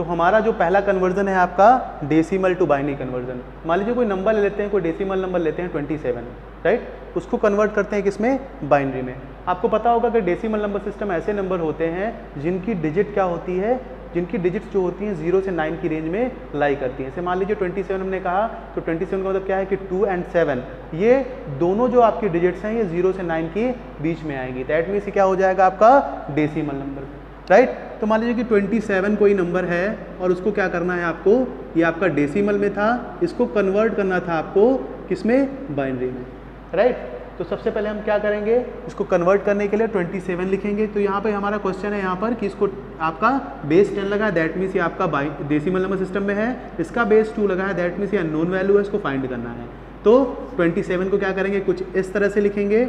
तो हमारा जो पहला कन्वर्जन है आपका डेसिमल टू बाइनरी कन्वर्जन। मान लीजिए कोई नंबर ले लेते हैं, कोई डेसिमल नंबर लेते हैं 27, राइट, उसको कन्वर्ट करते हैं किसमें, बाइनरी में। आपको पता होगा कि डेसिमल नंबर सिस्टम ऐसे नंबर होते हैं जिनकी डिजिट क्या होती है, जिनकी डिजिट्स जो होती हैं 0 से 9 की रेंज में लाई करती हैं। जैसे मान लीजिए 27 हमने कहा, तो 27 का मतलब क्या है कि 2 और 7 ये दोनों जो आपकी डिजिट्स हैं ये 0 से 9 के बीच में आएंगी। दैट मीन्स क्या हो जाएगा आपका डेसिमल नंबर, राइट। तो मान लीजिए कि 27 कोई नंबर है और उसको क्या करना है आपको, ये आपका डेसिमल में था, इसको कन्वर्ट करना था आपको किसमें, बाइनरी में, राइट। तो सबसे पहले हम क्या करेंगे, इसको कन्वर्ट करने के लिए 27 लिखेंगे। तो यहाँ पे हमारा क्वेश्चन है यहाँ पर कि इसको आपका बेस 10 लगा है, दैट मीन्स ये आपका डेसिमल नंबर सिस्टम में है, इसका बेस 2 लगा है, दैट मीन्स ये अननोन वैल्यू है, इसको फाइंड करना है। तो 27 को क्या करेंगे, कुछ इस तरह से लिखेंगे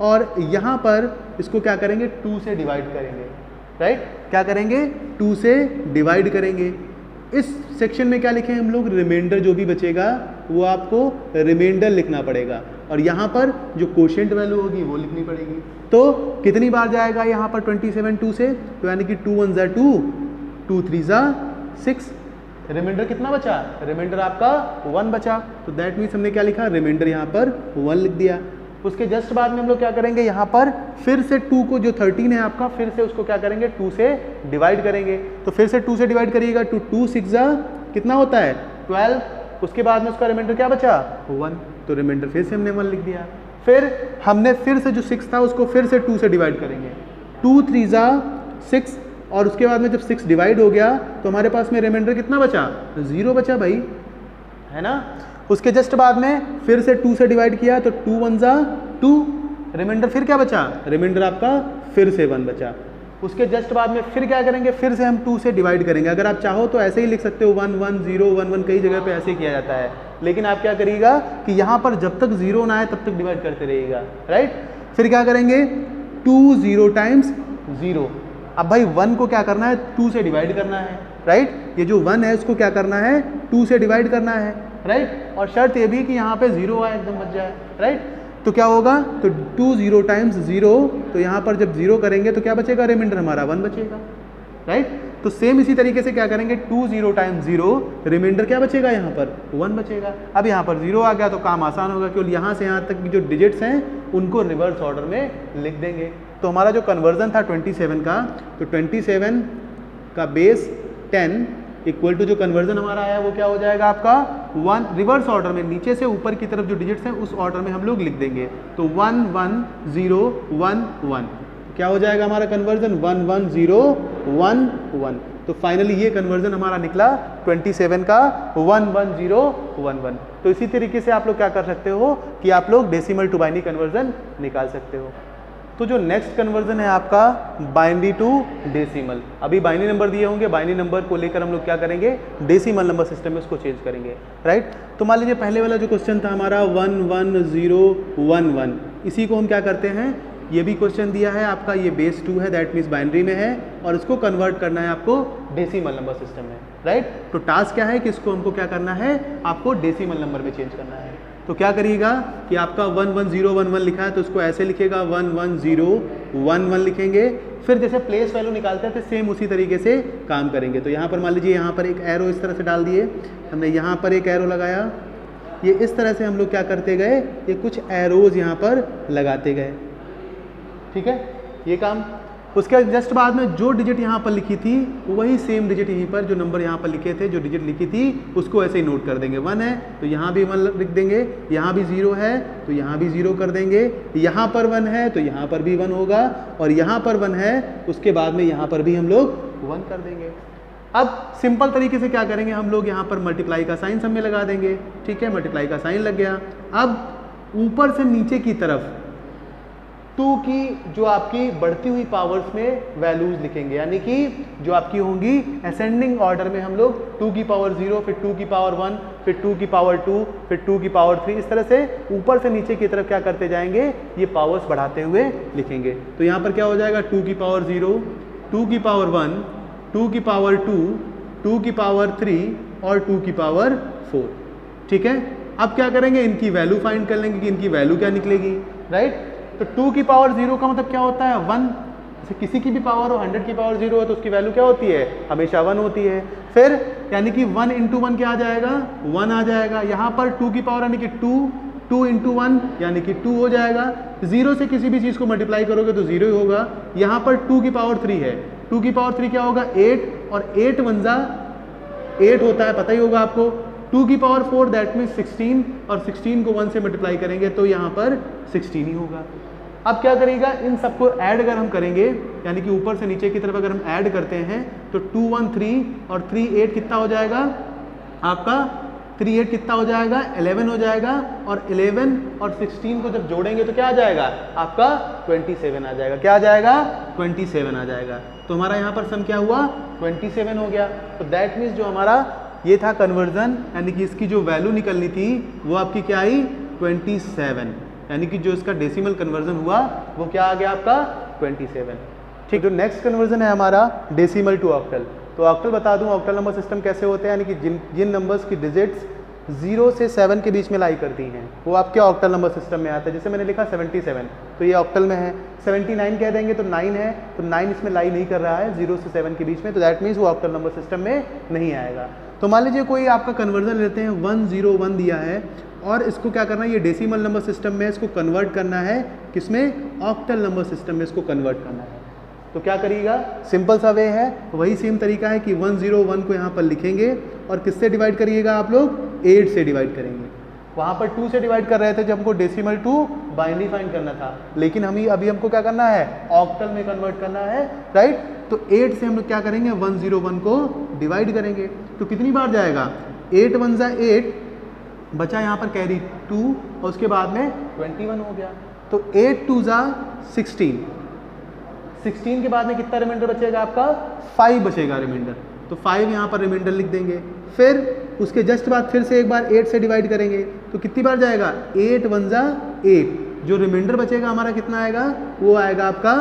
और यहाँ पर इसको क्या करेंगे, 2 से डिवाइड करेंगे, राइट। क्या करेंगे, 2 से डिवाइड करेंगे। इस सेक्शन में क्या लिखें हम लोग, रिमाइंडर जो भी बचेगा वो आपको रिमाइंडर लिखना पड़ेगा और यहाँ पर जो कोशेंट वैल्यू होगी वो लिखनी पड़ेगी। तो कितनी बार जाएगा यहाँ पर 27 2 से, तो यानी कि 2 1 2, 2 3 6, रिमाइंडर कितना बचा, रिमाइंडर आपका 1 बचा। तो दैट मीन्स हमने क्या लिखा, रिमाइंडर यहाँ पर 1 लिख दिया। उसके जस्ट बाद में हम लोग क्या करेंगे, यहाँ पर फिर से 2 को, जो 13 है आपका, फिर से उसको क्या करेंगे, 2 से डिवाइड करेंगे। तो फिर से 2 से डिवाइड करिएगा, 2 6 कितना होता है 12। उसके बाद में उसका रिमाइंडर क्या बचा 1, तो रिमाइंडर फिर से हमने 1 लिख दिया। फिर हमने फिर से जो 6 था उसको फिर से 2 से डिवाइड करेंगे, 2 3 6, और उसके बाद में जब 6 डिवाइड हो गया तो हमारे पास में रिमाइंडर कितना बचा, 0 बचा भाई, है ना। उसके जस्ट बाद में फिर से 2 से डिवाइड किया तो 2 1 2, रिमाइंडर फिर क्या बचा, रिमाइंडर आपका फिर से 1 बचा। उसके जस्ट बाद में फिर क्या करेंगे, फिर से हम 2 से डिवाइड करेंगे। अगर आप चाहो तो ऐसे ही लिख सकते हो 1 1 0 1 1, कई जगह पे ऐसे ही किया जाता है, लेकिन आप क्या करिएगा कि यहाँ पर जब तक 0 ना आए तब तक डिवाइड करते रहिएगा, राइट। फिर क्या करेंगे, 2 0 टाइम्स 0। अब भाई 1 को क्या करना है, 2 से डिवाइड करना है, राइट। ये जो 1 है उसको क्या करना है, 2 से डिवाइड करना है, राइट। और शर्त ये भी कि यहाँ पे 0 आए, एकदम बच जाए, राइट। तो क्या होगा, तो 2 0 टाइम्स 0, तो यहाँ पर जब 0 करेंगे तो क्या बचेगा, रिमाइंडर हमारा 1 बचेगा, राइट। तो सेम इसी तरीके से क्या करेंगे, 2 0 टाइम्स 0, रिमाइंडर क्या बचेगा, यहाँ पर 1 बचेगा। अब यहाँ पर 0 आ गया तो काम आसान होगा, केवल यहाँ से यहाँ तक की जो डिजिट्स हैं उनको रिवर्स ऑर्डर में लिख देंगे। तो हमारा जो कन्वर्जन था 27 का, तो 27 का बेस 10 इक्वल टू जो कन्वर्जन हमारा आया वो क्या हो जाएगा आपका 1, रिवर्स ऑर्डर में नीचे से ऊपर की तरफ जो डिजिट्स हैं उस ऑर्डर में हम लोग लिख देंगे। तो 1 1 0 1 1, क्या हो जाएगा हमारा कन्वर्जन 1 1 0 1 1। तो फाइनली ये कन्वर्जन हमारा निकला 27 का 1 1 0 1 1। तो इसी तरीके से आप लोग क्या कर सकते हो कि आप लोग डेसिमल टू बाइनरी कन्वर्जन निकाल सकते हो। तो जो नेक्स्ट कन्वर्जन है आपका बाइनरी टू डेसिमल। अभी बाइनरी नंबर दिए होंगे, बाइनरी नंबर को लेकर हम लोग क्या करेंगे, डेसिमल नंबर सिस्टम में उसको चेंज करेंगे, राइट। तो मान लीजिए पहले वाला जो क्वेश्चन था हमारा 1 1 0 1 1, इसी को हम क्या करते हैं, ये भी क्वेश्चन दिया है आपका, ये बेस 2 है, दैट मीन्स बाइनरी में है, और इसको कन्वर्ट करना है आपको डेसिमल नंबर सिस्टम में, राइट। तो टास्क क्या है कि इसको हमको क्या करना है, आपको डेसिमल नंबर में चेंज करना है। तो क्या करिएगा कि आपका 1 1 0 1 1 लिखा है तो उसको ऐसे लिखेगा 1 1 0 1 1 लिखेंगे। फिर जैसे प्लेस वैल्यू निकालते हैं तो सेम उसी तरीके से काम करेंगे। तो यहाँ पर मान लीजिए यहाँ पर एक एरो इस तरह से डाल दिए हमने, यहाँ पर एक एरो लगाया, ये इस तरह से हम लोग क्या करते गए, ये कुछ एरोज यहाँ पर लगाते गए, ठीक है, ये काम। उसके जस्ट बाद में जो डिजिट यहाँ पर लिखी थी वही सेम डिजिट यहीं पर, जो नंबर यहाँ पर लिखे थे, जो डिजिट लिखी थी उसको ऐसे ही नोट कर देंगे। 1 है तो यहाँ भी 1 लिख देंगे, यहाँ भी 0 है तो यहाँ भी 0 कर देंगे, यहाँ पर 1 है तो यहाँ पर भी 1 होगा, और यहाँ पर 1 है उसके बाद में यहाँ पर भी हम लोग 1 कर देंगे। अब सिंपल तरीके से क्या करेंगे हम लोग, यहाँ पर मल्टीप्लाई का साइन सब में लगा देंगे, ठीक है, मल्टीप्लाई का साइन लग गया। अब ऊपर से नीचे की तरफ 2 की जो आपकी बढ़ती हुई पावर्स में वैल्यूज लिखेंगे, यानी कि जो आपकी होंगी असेंडिंग ऑर्डर में हम लोग 2 की पावर 0, फिर 2 की पावर 1, फिर 2 की पावर 2, फिर 2 की पावर 3, इस तरह से ऊपर से नीचे की तरफ क्या करते जाएंगे, ये पावर्स बढ़ाते हुए लिखेंगे। तो यहाँ पर क्या हो जाएगा 2 की पावर 0, 2 की पावर 1, 2 की पावर 2, 2 की पावर 3 और 2 की पावर 4, ठीक है। अब क्या करेंगे, इनकी वैल्यू फाइंड कर लेंगे कि इनकी वैल्यू क्या निकलेगी, राइट। तो 2 की पावर 0 का मतलब क्या होता है 1, जैसे किसी की भी पावर हो, 100 की पावर 0 हो तो उसकी वैल्यू क्या होती है, हमेशा 1 होती है। फिर यानी कि 1 इंटू 1 क्या आ जाएगा, 1 आ जाएगा। यहाँ पर 2 की पावर यानी कि 2 इंटू 1 यानी कि 2 हो जाएगा। 0 से किसी भी चीज़ को मल्टीप्लाई करोगे तो 0 ही होगा। यहाँ पर 2 की पावर 3 है, 2 की पावर 3 क्या होगा, 8, और 8 वन जा 8 होता है, पता ही होगा आपको। 2 की पावर 4 दैट मीन्स 16, और 16 को 1 से मल्टीप्लाई करेंगे तो यहाँ पर 16 ही होगा। अब क्या करेगा, इन सबको ऐड अगर हम करेंगे, यानी कि ऊपर से नीचे की तरफ अगर हम ऐड करते हैं तो 2 1 3 और 3 8 कितना हो जाएगा आपका, 3 8 कितना हो जाएगा, 11 हो जाएगा। और 11 और 16 को जब जोड़ेंगे तो क्या आ जाएगा आपका 27 आ जाएगा। क्या आ जाएगा, 27 आ जाएगा। तो हमारा यहाँ पर सम क्या हुआ, 27 हो गया। तो दैट मीन्स जो हमारा ये था कन्वर्जन, यानी कि इसकी जो वैल्यू निकलनी थी वो आपकी क्या आई, 27, यानी कि जो इसका डेसिमल कन्वर्जन हुआ वो क्या आ गया आपका 27। ठीक, जो नेक्स्ट कन्वर्जन है हमारा डेसिमल टू ऑक्टल। तो ऑक्टल बता दूं, ऑक्टल नंबर सिस्टम कैसे होते हैं, यानी कि जिन नंबर्स की डिजिट्स 0 से 7 के बीच में लाई करती हैं वो आपके ऑक्टल नंबर सिस्टम में आता है। जैसे मैंने लिखा 77 तो ये ऑक्टल में है, 79 कह देंगे तो 9 है, तो 9 इसमें लाई नहीं कर रहा है 0 से 7 के बीच में, तो दैट मीन्स वो ऑक्टल नंबर सिस्टम में नहीं आएगा। तो मान लीजिए कोई आपका कन्वर्जन लेते हैं 101 दिया है और इसको क्या करना है, ये डेसिमल नंबर सिस्टम में इसको कन्वर्ट करना है, किसमें, ऑक्टल नंबर सिस्टम में इसको कन्वर्ट करना है। तो क्या करिएगा, सिंपल सा वे है, वही सेम तरीका है कि 101 को यहाँ पर लिखेंगे और किससे डिवाइड करिएगा आप लोग, 8 से डिवाइड करेंगे। वहाँ पर 2 से डिवाइड कर रहे थे जब हमको डेसिमल टू बाइनरी फाइंड करना था, लेकिन अभी हमको क्या करना है, ऑक्टल में कन्वर्ट करना है, राइट। तो 8 से हम लोग क्या करेंगे, 101 को डिवाइड करेंगे। तो कितनी बार जाएगा, 8 1 जा 8, बचा यहाँ पर कैरी 2 और उसके बाद में 21 हो गया। तो 8 2 जा 16, 16 के बाद में कितना रिमाइंडर बचेगा आपका, 5 बचेगा रिमाइंडर। तो 5 यहाँ पर रिमाइंडर लिख देंगे। फिर उसके जस्ट बाद फिर से एक बार 8 से डिवाइड करेंगे तो कितनी बार जाएगा, 8 1 जा 8, जो रिमाइंडर बचेगा हमारा कितना आएगा, वो आएगा आपका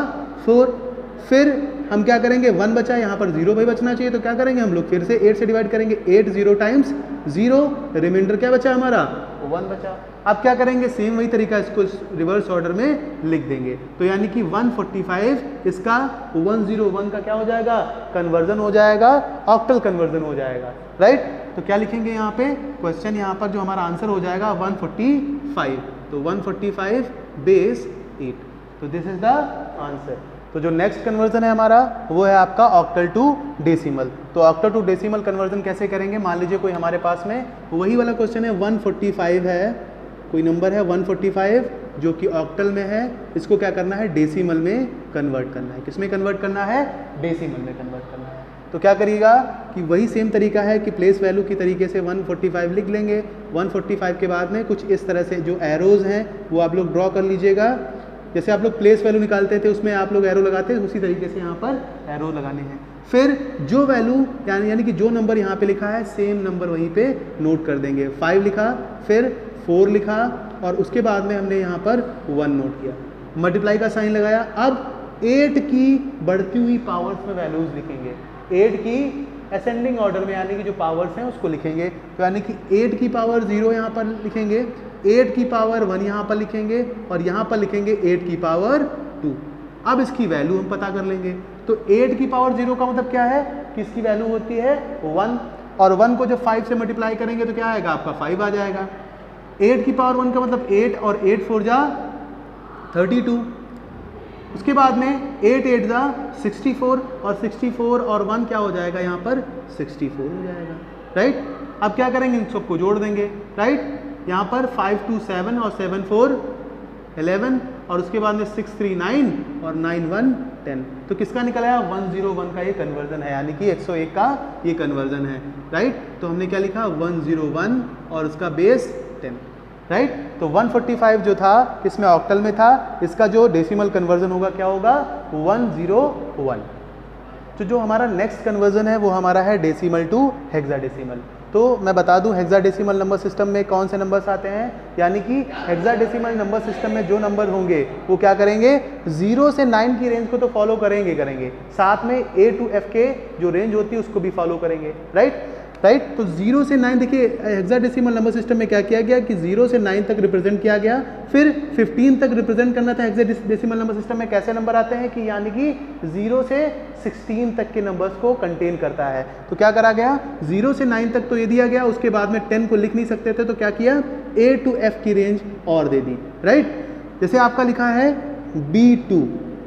4। फिर हम क्या करेंगे, 1 बचा, यहाँ पर 0 भाई बचना चाहिए, तो क्या करेंगे हम लोग फिर से 8 से डिवाइड करेंगे, 8 0 टाइम्स 0, रिमाइंडर क्या बचा हमारा, 1 बचा। अब क्या करेंगे, सेम वही तरीका, इसको रिवर्स ऑर्डर में लिख देंगे। तो यानी कि 145 इसका 101 का क्या हो जाएगा, कन्वर्जन हो जाएगा, ऑक्टल कन्वर्जन हो जाएगा, राइट। तो क्या लिखेंगे यहाँ पे, क्वेश्चन यहाँ पर जो हमारा आंसर हो जाएगा 145, तो 145 बेस 8, तो दिस इज द आंसर। तो जो नेक्स्ट कन्वर्जन है हमारा वो है आपका ऑक्टल टू डेसिमल। तो ऑक्टल टू डेसिमल कन्वर्जन कैसे करेंगे, मान लीजिए कोई हमारे पास में वही वाला क्वेश्चन है, 145 है, कोई नंबर है 145 जो कि ऑक्टल में है, इसको क्या करना है, डेसिमल में कन्वर्ट करना है। किसमें कन्वर्ट करना है, डेसिमल में कन्वर्ट करना है। तो क्या करिएगा कि वही सेम तरीका है कि प्लेस वैल्यू की तरीके से 145 लिख लेंगे। 145 के बाद में कुछ इस तरह से जो एरोज हैं वो आप लोग ड्रॉ कर लीजिएगा। जैसे आप लोग प्लेस वैल्यू निकालते थे उसमें आप लोग एरो लगाते हैं, उसी तरीके से यहाँ पर एरो लगाने हैं। फिर जो वैल्यू यानी कि जो नंबर यहाँ पे लिखा है सेम नंबर वहीं पे नोट कर देंगे। 5 लिखा, फिर 4 लिखा और उसके बाद में हमने यहाँ पर 1 नोट किया, मल्टीप्लाई का साइन लगाया। अब 8 की बढ़ती हुई पावर्स में वैल्यूज लिखेंगे, 8 की असेंडिंग ऑर्डर में, यानी कि जो पावर्स हैं उसको लिखेंगे। तो यानी कि 8 की पावर 0 यहाँ पर लिखेंगे, 8 की पावर 1 यहाँ पर लिखेंगे और यहाँ पर लिखेंगे 8 की पावर 2। अब इसकी वैल्यू हम पता कर लेंगे। तो 8 की पावर 0 का मतलब क्या है कि इसकी वैल्यू होती है 1, और 1 को जब 5 से मल्टीप्लाई करेंगे तो क्या आएगा आपका 5 आ जाएगा। 8 की पावर 1 का मतलब 8 और 8 4 जा 32। उसके बाद में 8 8 जा 64 और 64 और 1 क्या हो जाएगा यहाँ पर 64 हो जाएगा, राइट। अब क्या करेंगे, इन सबको जोड़ देंगे, राइट। यहाँ पर 5 2 7 और 7 4 11 और उसके बाद में 6 3 9 और 9 1 10। तो किसका निकल आया, 101 का ये कन्वर्जन है, यानी कि 101 का ये कन्वर्जन है, राइट। तो हमने क्या लिखा 101 और उसका बेस 10, राइट। तो 145 जो था इसमें ऑक्टल में था, इसका जो डेसिमल कन्वर्जन होगा क्या होगा 101। तो जो हमारा नेक्स्ट कन्वर्जन है वो हमारा है डेसिमल टू हेक्साडेसिमल। तो मैं बता दूं हेक्साडेसिमल नंबर सिस्टम में कौन से नंबर्स आते हैं, यानी कि हेक्साडेसिमल नंबर सिस्टम में जो नंबर होंगे वो क्या करेंगे, 0 से 9 की रेंज को तो फॉलो करेंगे, साथ में A to F के जो रेंज होती है उसको भी फॉलो करेंगे, राइट। राइट। तो 0 से 9 देखिए हेक्साडेसिमल नंबर सिस्टम में क्या किया गया कि 0 से 9 तक रिप्रेजेंट किया गया, फिर 15 तक रिप्रेजेंट करना था। हेक्साडेसिमल नंबर सिस्टम में कैसे नंबर आते हैं कि यानी कि 0 से 16 तक के नंबर्स को कंटेन करता है। तो क्या करा गया, 0 से 9 तक तो ये दिया गया, उसके बाद में 10 को लिख नहीं सकते थे तो क्या किया, A to F की रेंज और दे दी, राइट। जैसे आपका लिखा है B2,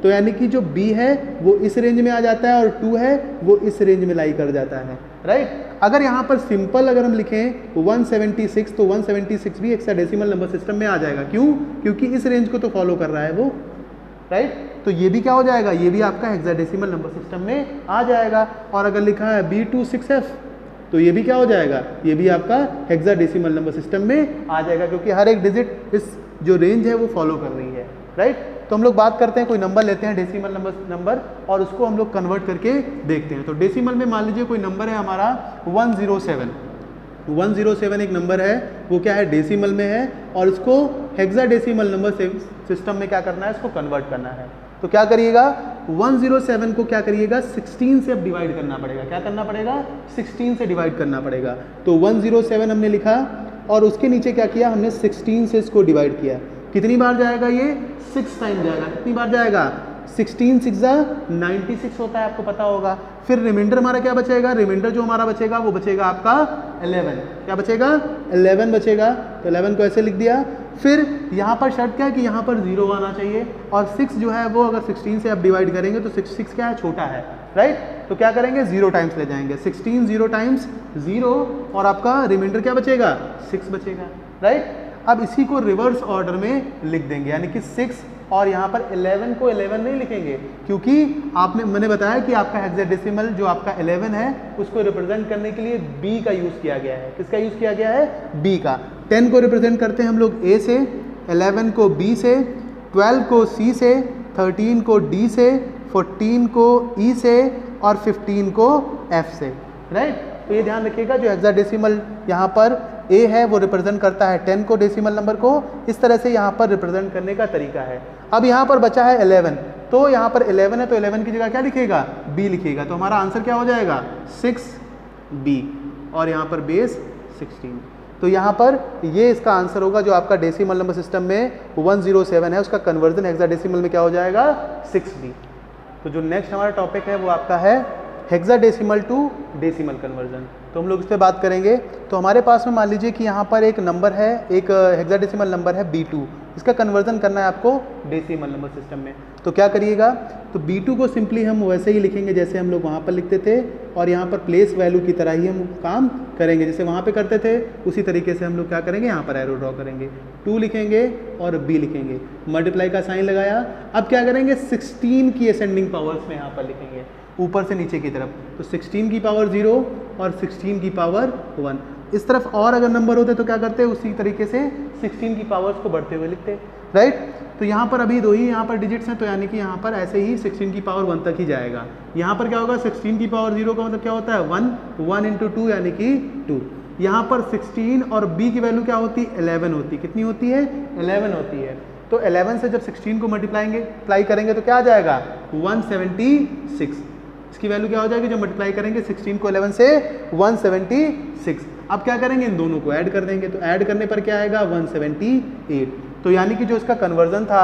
तो यानी कि जो B है वो इस रेंज में आ जाता है और 2 है वो इस रेंज में लाई कर जाता है, राइट। अगर यहाँ पर सिंपल अगर हम लिखें 176 तो 176 भी हेक्साडेसिमल नंबर सिस्टम में आ जाएगा। क्यों, क्योंकि इस रेंज को तो फॉलो कर रहा है वो, राइट। तो ये भी क्या हो जाएगा, ये भी आपका हेक्साडेसिमल नंबर सिस्टम में आ जाएगा। और अगर लिखा है B26F तो ये भी क्या हो जाएगा, ये भी आपका हेक्साडेसिमल नंबर सिस्टम में आ जाएगा, क्योंकि हर एक डिजिट इस जो रेंज है वो फॉलो कर रही है, राइट। तो हम लोग बात करते हैं, कोई नंबर लेते हैं डेसिमल नंबर और उसको हम लोग कन्वर्ट करके देखते हैं। तो डेसिमल में मान लीजिए कोई नंबर है हमारा 107, 107 एक नंबर है, वो क्या है, डेसिमल में है और इसको हेक्साडेसिमल नंबर सिस्टम में क्या करना है, इसको कन्वर्ट करना है। तो क्या करिएगा, 107 को क्या करिएगा, 16 से अब डिवाइड करना पड़ेगा। क्या करना पड़ेगा, 16 से डिवाइड करना पड़ेगा। तो 107 हमने लिखा और उसके नीचे क्या किया, हमने 16 से इसको डिवाइड किया। कितनी बार जाएगा ये, 6 टाइम जाएगा। कितनी बार जाएगा, 16 6 96 होता है, आपको पता होगा। फिर रिमाइंडर हमारा क्या बचेगा, रिमाइंडर जो हमारा बचेगा वो बचेगा आपका 11। क्या बचेगा, 11 बचेगा। तो 11 को ऐसे लिख दिया। फिर यहाँ पर शर्त क्या है कि यहाँ पर 0 आना चाहिए और 6 जो है वो अगर 16 से आप डिवाइड करेंगे तो 6 क्या है, छोटा है, राइट। तो क्या करेंगे, 0 टाइम्स ले जाएंगे, 16 0 टाइम्स 0 और आपका रिमाइंडर क्या बचेगा, 6 बचेगा, राइट। अब इसी को रिवर्स ऑर्डर में लिख देंगे, यानी कि 6 और यहाँ पर 11 को 11 नहीं लिखेंगे, क्योंकि मैंने बताया कि आपका हेक्साडेसिमल जो आपका 11 है उसको रिप्रेजेंट करने के लिए B का यूज़ किया गया है। किसका यूज़ किया गया है, B का। 10 को रिप्रेजेंट करते हैं हम लोग A से, 11 को B से, 12 को C से, 13 को D से, 14 को E से और 15 को F से, राइट। तो ये ध्यान रखिएगा, जो हेक्साडेसिमल यहाँ पर A है वो रिप्रेजेंट करता है 10 को, डेसिमल नंबर को। इस तरह से यहाँ पर रिप्रेजेंट करने का तरीका है। अब यहाँ पर बचा है 11, तो यहाँ पर 11 है तो 11 की जगह क्या लिखेगा, B लिखेगा। तो हमारा आंसर क्या हो जाएगा, 6B और यहाँ पर बेस 16। तो यहाँ पर ये इसका आंसर होगा, जो आपका डेसिमल नंबर सिस्टम में 107 है उसका कन्वर्जन हेक्साडेसिमल में क्या हो जाएगा, 6B। तो जो नेक्स्ट हमारा टॉपिक है वो आपका है हेक्साडेसिमल टू डेसिमल कन्वर्जन। तो हम लोग इस पर बात करेंगे। तो हमारे पास में मान लीजिए कि यहाँ पर एक नंबर है, एक हेक्साडेसिमल नंबर है B2, इसका कन्वर्जन करना है आपको डेसिमल नंबर सिस्टम में। तो क्या करिएगा, तो B2 को सिंपली हम वैसे ही लिखेंगे जैसे हम लोग वहाँ पर लिखते थे और यहाँ पर प्लेस वैल्यू की तरह ही हम काम करेंगे, जैसे वहाँ पे करते थे उसी तरीके से हम लोग क्या करेंगे, यहाँ पर एरो ड्रॉ करेंगे, 2 लिखेंगे और B लिखेंगे, मल्टीप्लाई का साइन लगाया। अब क्या करेंगे, 16 की असेंडिंग पावर्स में यहाँ पर लिखेंगे ऊपर से नीचे की तरफ। तो 16 की पावर 0 और 16 की पावर 1। इस तरफ और अगर नंबर होते तो क्या करते, उसी तरीके से 16 की पावर्स को बढ़ते हुए लिखते, राइट। तो यहाँ पर अभी 2 ही यहाँ पर डिजिट्स हैं, तो यानी कि यहाँ पर ऐसे ही 16 की पावर 1 तक ही जाएगा। यहाँ पर क्या होगा, 16 की पावर 0 का मतलब क्या होता है, 1, 1 इंटू 2 यानी कि 2। यहाँ पर 16 और B की वैल्यू क्या होती है, 11 होती है। कितनी होती है, 11 होती है। तो 11 से जब 16 को मल्टीप्लाई करेंगे तो क्या आ जाएगा, 176। इसकी वैल्यू क्या हो जाएगी, जब मल्टीप्लाई करेंगे 16 को 11 से 176। अब क्या करेंगे, इन दोनों को ऐड कर देंगे, तो ऐड करने पर क्या आएगा, 178। तो यानी कि जो इसका कन्वर्जन था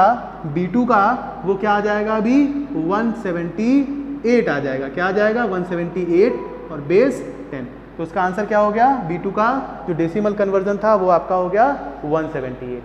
B2 का वो क्या आ जाएगा, अभी 178 आ जाएगा। क्या आ जाएगा, 178 और बेस 10। तो उसका आंसर क्या हो गया, B2 का जो डेसिमल कन्वर्जन था वो आपका हो गया 178।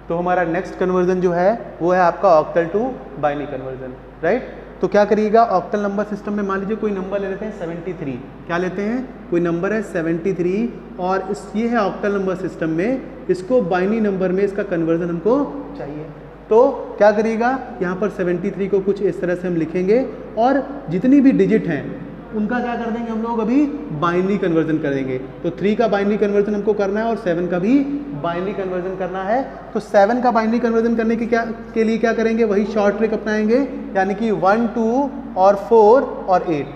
तो हमारा नेक्स्ट कन्वर्जन जो है वो है आपका octal to binary conversion, right. तो क्या करिएगा, ऑक्टल नंबर सिस्टम में मान लीजिए कोई नंबर ले लेते हैं 73। क्या लेते हैं, कोई नंबर है 73 और ये है ऑक्टल नंबर सिस्टम में, इसको बाइनरी नंबर में इसका कन्वर्जन हमको चाहिए। तो क्या करिएगा, यहाँ पर 73 को कुछ इस तरह से हम लिखेंगे और जितनी भी डिजिट हैं उनका क्या कर देंगे हम लोग, अभी बाइनरी कन्वर्जन करेंगे। तो 3 का बाइनरी कन्वर्जन हमको करना है और 7 का भी बाइनरी कन्वर्जन करना है। तो 7 का बाइनरी कन्वर्जन करने के लिए क्या करेंगे, वही शॉर्ट ट्रिक अपनाएंगे, यानी कि 1 2 और 4 और 8।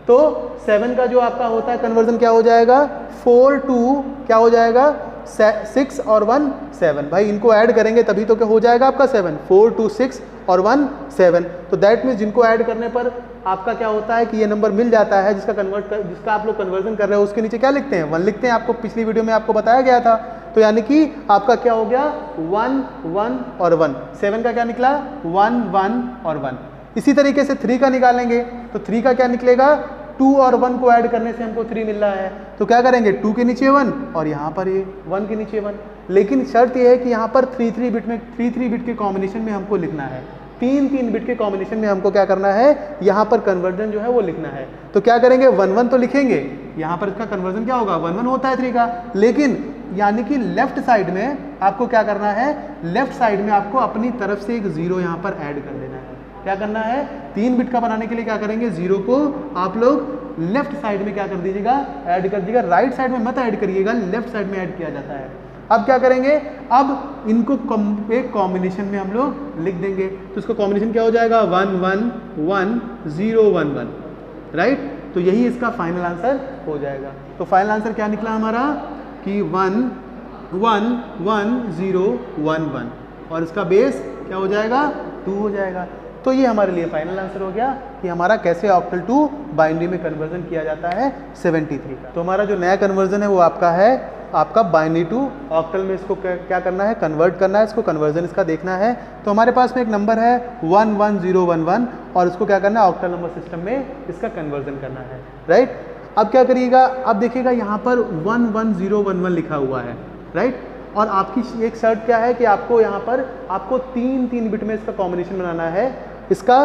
तो 7 का जो आपका होता है कन्वर्जन क्या हो जाएगा, 4 2 क्या हो जाएगा, 6 और 1 7। भाई इनको ऐड करेंगे तभी तो क्या हो जाएगा आपका 7, 4 2 6 और 1 7। तो दैट मीन्स जिनको ऐड करने पर आपका क्या होता है कि ये नंबर मिल जाता है, जिसका आप लोग कन्वर्जन कर रहे हो उसके नीचे क्या लिखते हैं 1 लिखते हैं। आपको पिछली वीडियो में आपको बताया गया था। तो यानी कि आपका क्या हो गया 1 1 और 1, 7 का क्या निकला 1 1 और 1। इसी तरीके से 3 का निकालेंगे तो 3 का क्या निकलेगा 2 और 1 को ऐड करने से हमको 3 मिल रहा है। तो क्या करेंगे 2 के नीचे 1 और यहाँ पर ये 1 के नीचे 1। लेकिन शर्त ये है कि यहाँ पर 3 3 बिट के कॉम्बिनेशन में हमको लिखना है, 3 बिट के कॉम्बिनेशन में हमको क्या करना है यहाँ पर कन्वर्जन जो है वो लिखना है। तो क्या करेंगे 1 1 तो लिखेंगे, यहाँ पर इसका कन्वर्जन क्या होगा 1 1 होता है 3 का। लेकिन यानी कि लेफ्ट साइड में आपको क्या करना है, लेफ्ट साइड में आपको अपनी तरफ से एक 0 यहाँ पर ऐड कर देना है। क्या करना है 3 बिट का बनाने के लिए क्या करेंगे 0 को आप लोग लेफ्ट साइड में क्या कर दीजिएगा ऐड कर दीजिएगा, राइट साइड में मत ऐड करिएगा, लेफ्ट साइड में ऐड किया जाता है। अब क्या करेंगे, अब इनको एक कॉम्बिनेशन में हम लोग लिख देंगे। तो इसका कॉम्बिनेशन क्या हो जाएगा 1 1 1 0 1 1, राइट। तो यही इसका फाइनल आंसर हो जाएगा। तो फाइनल आंसर क्या निकला हमारा कि 1 1 1 0 1 1 और इसका बेस क्या हो जाएगा 2 हो जाएगा। तो ये हमारे लिए फाइनल आंसर हो गया कि हमारा कैसे ऑक्टल टू बाइनरी में कन्वर्जन किया जाता है 73 का। तो हमारा जो नया कन्वर्जन है वो आपका है आपका बाइनरी टू ऑक्टल में इसको क्या करना है कन्वर्ट करना है, इसको कन्वर्जन इसका देखना है। तो हमारे पास में एक नंबर है 11011 और इसको क्या करना है ऑक्टल नंबर सिस्टम में इसका कन्वर्जन करना है, राइट। अब क्या करिएगा, अब देखिएगा यहाँ पर 11011 लिखा हुआ है, राइट। और आपकी एक शर्त क्या है कि आपको यहाँ पर आपको 3 बिट में इसका कॉम्बिनेशन बनाना है, इसका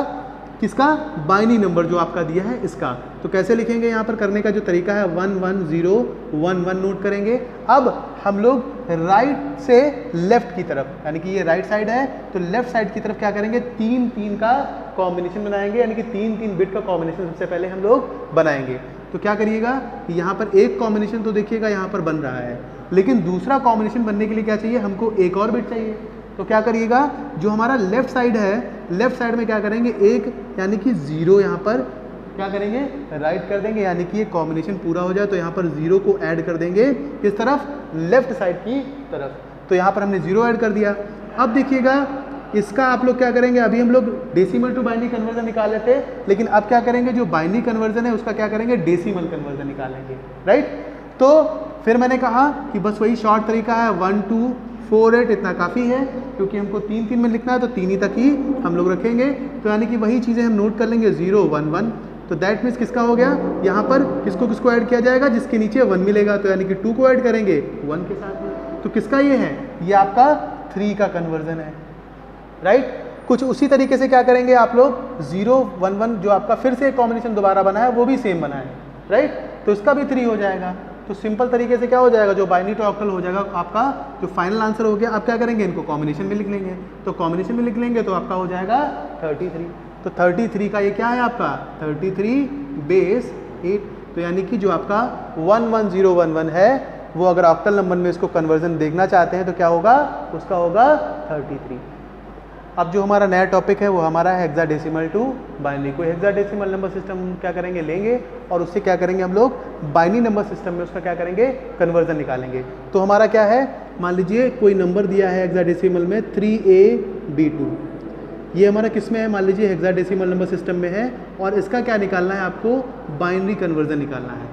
किसका बाइनरी नंबर जो आपका दिया है इसका। तो कैसे लिखेंगे यहाँ पर करने का जो तरीका है 11011 नोट करेंगे। अब हम लोग राइट से लेफ्ट की तरफ, यानी कि ये राइट साइड है तो लेफ्ट साइड की तरफ क्या करेंगे 3 का कॉम्बिनेशन बनाएंगे, यानी कि 3 बिट का कॉम्बिनेशन सबसे पहले हम लोग बनाएंगे। तो क्या करिएगा कि यहाँ पर एक कॉम्बिनेशन तो देखिएगा यहाँ पर बन रहा है, लेकिन दूसरा कॉम्बिनेशन बनने के लिए क्या चाहिए हमको एक और बिट चाहिए। तो क्या करिएगा जो हमारा लेफ्ट साइड है, लेफ्ट साइड में क्या करेंगे एक यानी कि 0 यहाँ पर क्या करेंगे राइट कर देंगे, यानी कि ये कॉम्बिनेशन पूरा हो जाए तो यहाँ पर 0 को ऐड कर देंगे किस तरफ लेफ्ट साइड की तरफ। तो यहाँ पर हमने 0 ऐड कर दिया। अब देखिएगा इसका आप लोग क्या करेंगे, अभी हम लोग डेसिमल टू बाइनरी कन्वर्जन निकाले थे, लेकिन अब क्या करेंगे जो बाइनरी कन्वर्जन है उसका क्या करेंगे डेसिमल कन्वर्जन निकालेंगे, राइट। तो फिर मैंने कहा कि बस वही शॉर्ट तरीका है 1 2 4 8 इतना काफ़ी है, क्योंकि हमको 3 में लिखना है तो 3 ही तक ही हम लोग रखेंगे। तो यानी कि वही चीज़ें हम नोट कर लेंगे 0 1 1। तो दैट मीन्स किसका हो गया यहाँ पर किसको किसको ऐड किया जाएगा जिसके नीचे 1 मिलेगा, तो यानी कि 2 को ऐड करेंगे 1 के साथ में। तो किसका ये है, ये आपका 3 का कन्वर्जन है, राइट। कुछ उसी तरीके से क्या करेंगे आप लोग 0 1 1 जो आपका फिर से एक कॉम्बिनेशन दोबारा बना है वो भी सेम बना है, राइट। तो इसका भी 3 हो जाएगा। तो सिंपल तरीके से क्या हो जाएगा जो बाइनरी टू ऑक्टल हो जाएगा आपका जो फाइनल आंसर हो गया। अब क्या करेंगे इनको कॉम्बिनेशन में लिख लेंगे, तो कॉम्बिनेशन में लिख लेंगे तो आपका हो जाएगा 33। तो 33 का ये क्या है आपका 33 बेस 8। तो यानी कि जो आपका 11011 है वो अगर ऑक्टल नंबर में इसको कन्वर्जन देखना चाहते हैं तो क्या होगा उसका होगा 33। अब जो हमारा नया टॉपिक है वो हमारा है हेक्साडेसिमल टू बाइनरी। कोई हेक्साडेसिमल नंबर सिस्टम क्या करेंगे लेंगे और उससे क्या करेंगे हम लोग बाइनरी नंबर सिस्टम में उसका क्या करेंगे कन्वर्जन निकालेंगे। तो हमारा क्या है, मान लीजिए कोई नंबर दिया है हेक्साडेसिमल में 3AB2, ये हमारा किस में है, मान लीजिए हेक्साडेसिमल नंबर सिस्टम में है और इसका क्या निकालना है आपको बाइनरी कन्वर्जन निकालना है,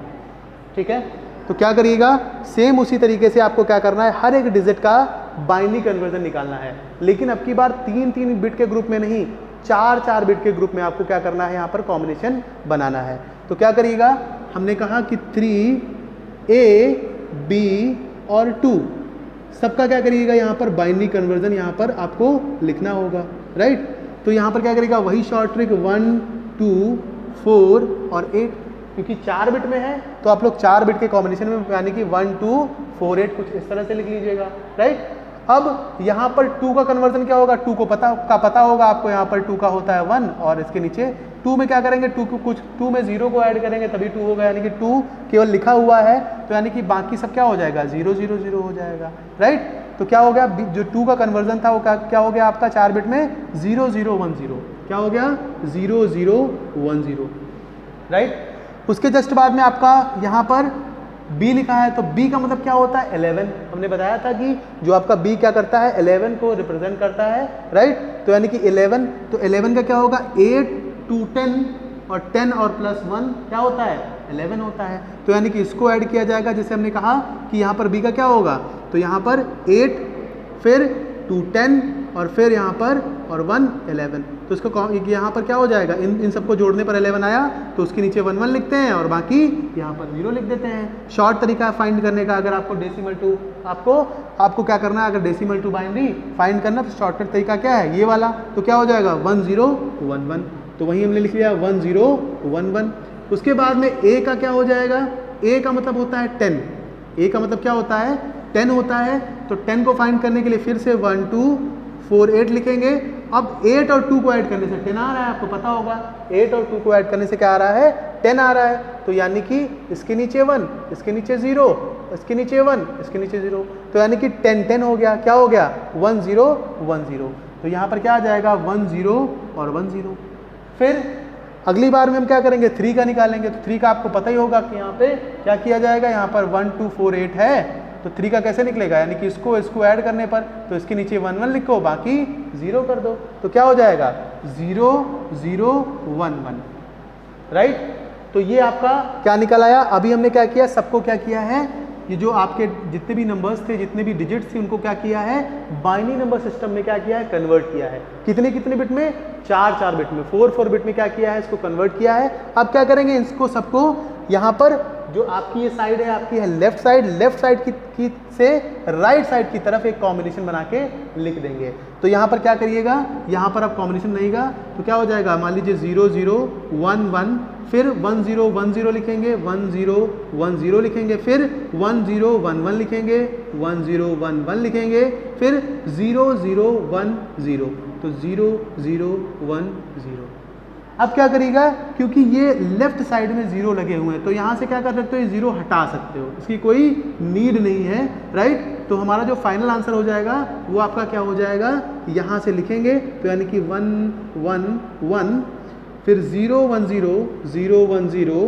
ठीक है। तो क्या करिएगा सेम उसी तरीके से आपको क्या करना है हर एक डिजिट का बाइनरी कन्वर्जन निकालना है, लेकिन अब की बार 3 बिट के ग्रुप में नहीं 4 बिट के ग्रुप में आपको क्या करना है यहाँ पर कॉम्बिनेशन बनाना है। तो क्या करिएगा हमने कहा कि 3A B और 2 सबका क्या करिएगा यहाँ पर बाइनरी कन्वर्जन यहाँ पर आपको लिखना होगा, राइट। तो यहाँ पर क्या करिएगा वही शॉर्ट ट्रिक 1 2 4 और 8, क्योंकि 4 बिट में है तो आप लोग 4 बिट के कॉम्बिनेशन में यानी कि 1 2 4 8 कुछ इस तरह से लिख लीजिएगा, राइट। अब यहाँ पर 2 का कन्वर्जन क्या होगा, 2 को पता होगा आपको, यहाँ पर 2 का होता है 1 और इसके नीचे 2 में क्या करेंगे 2 में 0 को ऐड करेंगे तभी 2 होगा, यानी कि 2 केवल लिखा हुआ है तो यानी कि बाकी सब क्या हो जाएगा 0 0 0 हो जाएगा, राइट। तो क्या हो गया जो 2 का कन्वर्जन था वो क्या हो गया आपका 4 बिट में 0 0 1 0, क्या हो गया 0 0 1 0, राइट। उसके जस्ट बाद में आपका यहाँ पर b लिखा है तो b का मतलब क्या होता है 11। हमने बताया था कि जो आपका b क्या करता है 11 को रिप्रेजेंट करता है, राइट। तो यानी कि 11, तो 11 का क्या होगा 8 2 10 और 10 और प्लस 1 क्या होता है 11 होता है। तो यानी कि इसको ऐड किया जाएगा, जैसे हमने कहा कि यहाँ पर b का क्या होगा, तो यहाँ पर 8 फिर 2 10 और फिर यहाँ पर और 1 11। तो इसको यहाँ पर क्या हो जाएगा, इन सबको जोड़ने पर 11 आया तो उसके नीचे 1 1 लिखते हैं और बाकी यहाँ पर 0 लिख देते हैं। शॉर्ट तरीका है फाइंड करने का। अगर आपको डेसिमल टू आपको क्या करना है, अगर डेसिमल टू बाइनरी फाइंड करना तो शॉर्टकट तरीका क्या है, ये वाला। तो क्या हो जाएगा 1 0 1 1। तो वही हमने लिख लिया 1 0 1 1। उसके बाद में a का क्या हो जाएगा, a का मतलब होता है 10। a का मतलब क्या होता है 10 होता है। तो 10 को फाइंड करने के लिए फिर से 1 2 4 8 लिखेंगे। अब 8 और 2 को ऐड करने से 10 आ रहा है, आपको पता होगा 8 और 2 को ऐड करने से क्या आ रहा है 10 आ रहा है। तो यानी कि इसके नीचे 1 इसके नीचे 0 इसके नीचे 1 इसके नीचे 0, तो यानी कि 10 10 हो गया। क्या हो गया 1 0 1 0। तो यहाँ पर क्या आ जाएगा 1 0 और 1 0। फिर अगली बार में हम क्या करेंगे 3 का निकालेंगे। तो 3 का आपको पता ही होगा कि यहाँ पे क्या किया जाएगा, यहाँ पर 1 2 4 8 है तो 3 का कैसे निकलेगा, यानी कि इसको ऐड करने पर तो इसके नीचे 1 1 लिखो बाकी 0 कर दो। तो क्या हो जाएगा 0 0 1 1, राइट। तो ये आपका क्या निकल आया। अभी हमने क्या किया, सबको क्या किया है, ये जो आपके जितने भी नंबर्स थे जितने भी डिजिट्स थे उनको क्या किया है बाइनरी नंबर सिस्टम में क्या किया है कन्वर्ट किया है। कितने कितने बिट में 4 4 बिट में 4 4 बिट में क्या किया है इसको कन्वर्ट किया है। अब क्या करेंगे इसको सबको यहाँ पर जो आपकी ये साइड है आपकी है लेफ्ट साइड की से राइट साइड की तरफ एक कॉम्बिनेशन बना के लिख देंगे। तो यहाँ पर क्या करिएगा, यहाँ पर आप कॉम्बिनेशन बनाइएगा तो क्या हो जाएगा, मान लीजिए 0 0 1 1 फिर 1 0 1 0 लिखेंगे 1 0 1 0 लिखेंगे फिर 1 0 1 1 लिखेंगे 1 0 1 1 लिखेंगे फिर 0 0 1 0। तो 0 0 1 0। अब क्या करिएगा, क्योंकि ये लेफ्ट साइड में 0 लगे हुए हैं तो यहाँ से क्या कर सकते हो, ये 0 हटा सकते हो, इसकी कोई नीड नहीं है, राइट। तो हमारा जो फाइनल आंसर हो जाएगा वो आपका क्या हो जाएगा, यहाँ से लिखेंगे तो यानी कि 1 1 1 फिर 0 1 0 0 1 0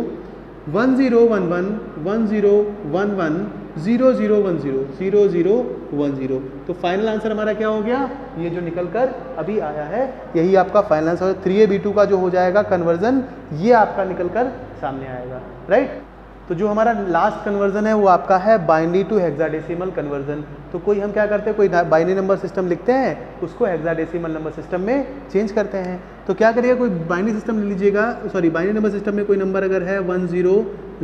1 0 1 1 1 0 1 1 0 0 1 0 0 0 1 0। तो फाइनल आंसर हमारा क्या हो गया, ये जो निकल कर अभी आया है यही आपका फाइनल आंसर 3A B2 का जो हो जाएगा कन्वर्जन, ये आपका निकल कर सामने आएगा, राइट। तो जो हमारा लास्ट कन्वर्जन है वो आपका है बाइनरी टू हेक्साडेसिमल कन्वर्जन। तो कोई हम क्या करते हैं, कोई बाइनरी नंबर सिस्टम लिखते हैं उसको हेक्साडेसिमल नंबर सिस्टम में चेंज करते हैं। तो क्या करिएगा, कोई बाइनरी सिस्टम ले लीजिएगा, सॉरी बाइनरी नंबर सिस्टम में कोई नंबर अगर है 1 0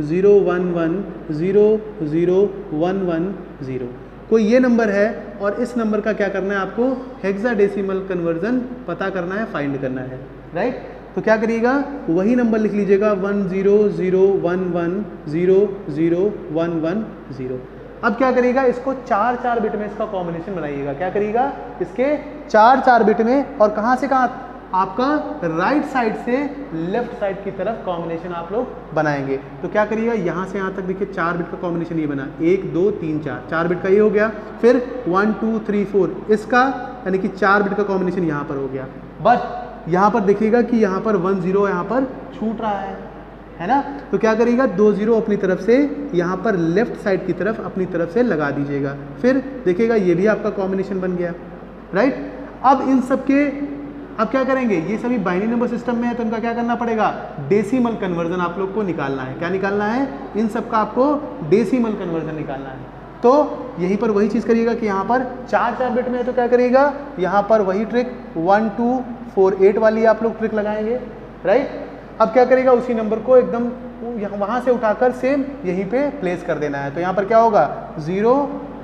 0 1 1 0 0 1 1 0, कोई ये नंबर है और इस नंबर का क्या करना है आपको हेक्साडेसिमल कन्वर्जन पता करना है, फाइंड करना है, राइट। तो क्या करिएगा, वही नंबर लिख लीजिएगा 1 0 0 1 1 0 0 1 1 0। अब क्या करिएगा, इसको 4 4 बिट में इसका कॉम्बिनेशन बनाइएगा। क्या करिएगा, इसके 4 4 बिट में, और कहाँ से कहाँ, आपका राइट साइड से लेफ्ट साइड की तरफ कॉम्बिनेशन आप लोग बनाएंगे। तो क्या करिएगा, यहाँ से यहाँ तक देखिए 4 बिट का कॉम्बिनेशन ये बना, 1 2 3 4, 4 बिट का ये हो गया। फिर 1 2 3 4 इसका यानी कि 4 बिट का कॉम्बिनेशन यहाँ पर हो गया। बट यहाँ पर देखिएगा कि यहाँ पर 1 0 यहाँ पर छूट रहा है ना। तो क्या करिएगा, 2 0 अपनी तरफ से यहाँ पर लेफ्ट साइड की तरफ अपनी तरफ से लगा दीजिएगा। फिर देखिएगा ये भी आपका कॉम्बिनेशन बन गया, राइट। अब इन सब के अब क्या करेंगे, ये सभी बाइनरी नंबर सिस्टम में है तो इनका क्या करना पड़ेगा, डेसिमल कन्वर्जन आप लोग को निकालना है। क्या निकालना है, इन सब का आपको डेसिमल कन्वर्जन निकालना है। तो यहीं पर वही चीज़ करिएगा कि यहाँ पर 4 4 बिट में है तो क्या करिएगा, यहाँ पर वही ट्रिक 1 2 4 8 वाली आप लोग ट्रिक लगाएंगे, राइट। अब क्या करेगा, उसी नंबर को एकदम वहाँ से उठाकर सेम यहीं पे प्लेस कर देना है। तो यहाँ पर क्या होगा 0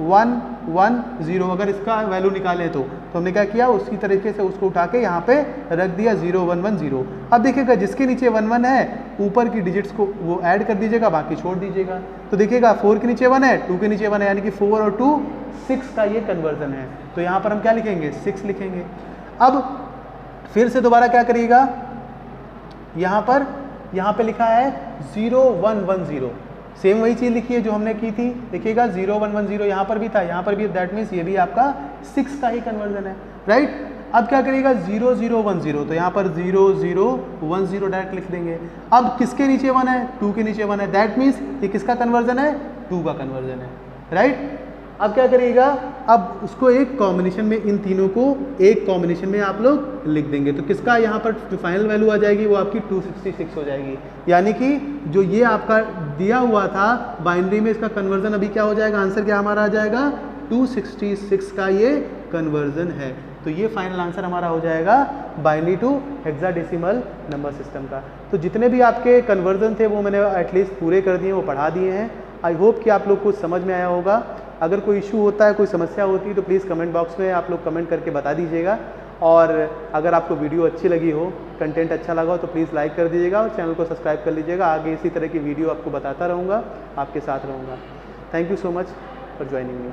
1 1 0, अगर इसका वैल्यू निकालें तो हमने क्या किया, उसी तरीके से उसको उठा के यहाँ पे रख दिया 0 1 1 0। अब देखिएगा जिसके नीचे 1 1 है ऊपर की डिजिट्स को वो ऐड कर दीजिएगा, बाकी छोड़ दीजिएगा। तो देखिएगा 4 के नीचे 1 है, 2 के नीचे 1 है, यानी कि 4 और 2 6 का ये कन्वर्जन है। तो यहाँ पर हम क्या लिखेंगे, 6 लिखेंगे। अब फिर से दोबारा क्या करिएगा, यहाँ पे लिखा है 0 1 1 0, सेम वही चीज़ लिखी है जो हमने की थी। देखिएगा 0 1 1 0 यहाँ पर भी था, यहाँ पर भी, दैट मीन्स ये भी आपका 6 का ही कन्वर्जन है, राइट। अब क्या करिएगा 0 0 1 0, तो यहाँ पर 0 0 1 0 डायरेक्ट लिख देंगे। अब किसके नीचे 1 है, 2 के नीचे 1 है, दैट मीन्स ये किसका कन्वर्जन है, 2 का कन्वर्जन है, राइट। अब क्या करिएगा, अब उसको एक कॉम्बिनेशन में, इन तीनों को एक कॉम्बिनेशन में आप लोग लिख देंगे, तो किसका यहाँ पर जो फाइनल वैल्यू आ जाएगी वो आपकी 266 हो जाएगी। यानी कि जो ये आपका दिया हुआ था बाइनरी में, इसका कन्वर्जन अभी क्या हो जाएगा, आंसर क्या हमारा आ जाएगा 266 का ये कन्वर्जन है। तो ये फाइनल आंसर हमारा हो जाएगा binary to hexadecimal number system का। तो जितने भी आपके कन्वर्जन थे वो मैंने एटलीस्ट पूरे कर दिए, वो पढ़ा दिए हैं। आई होप कि आप लोग को समझ में आया होगा। अगर कोई इशू होता है, कोई समस्या होती है तो प्लीज़ कमेंट बॉक्स में आप लोग कमेंट करके बता दीजिएगा। और अगर आपको वीडियो अच्छी लगी हो, कंटेंट अच्छा लगा हो तो प्लीज़ लाइक कर दीजिएगा और चैनल को सब्सक्राइब कर लीजिएगा। आगे इसी तरह की वीडियो आपको बताता रहूँगा, आपके साथ रहूँगा। Thank you so much for joining me.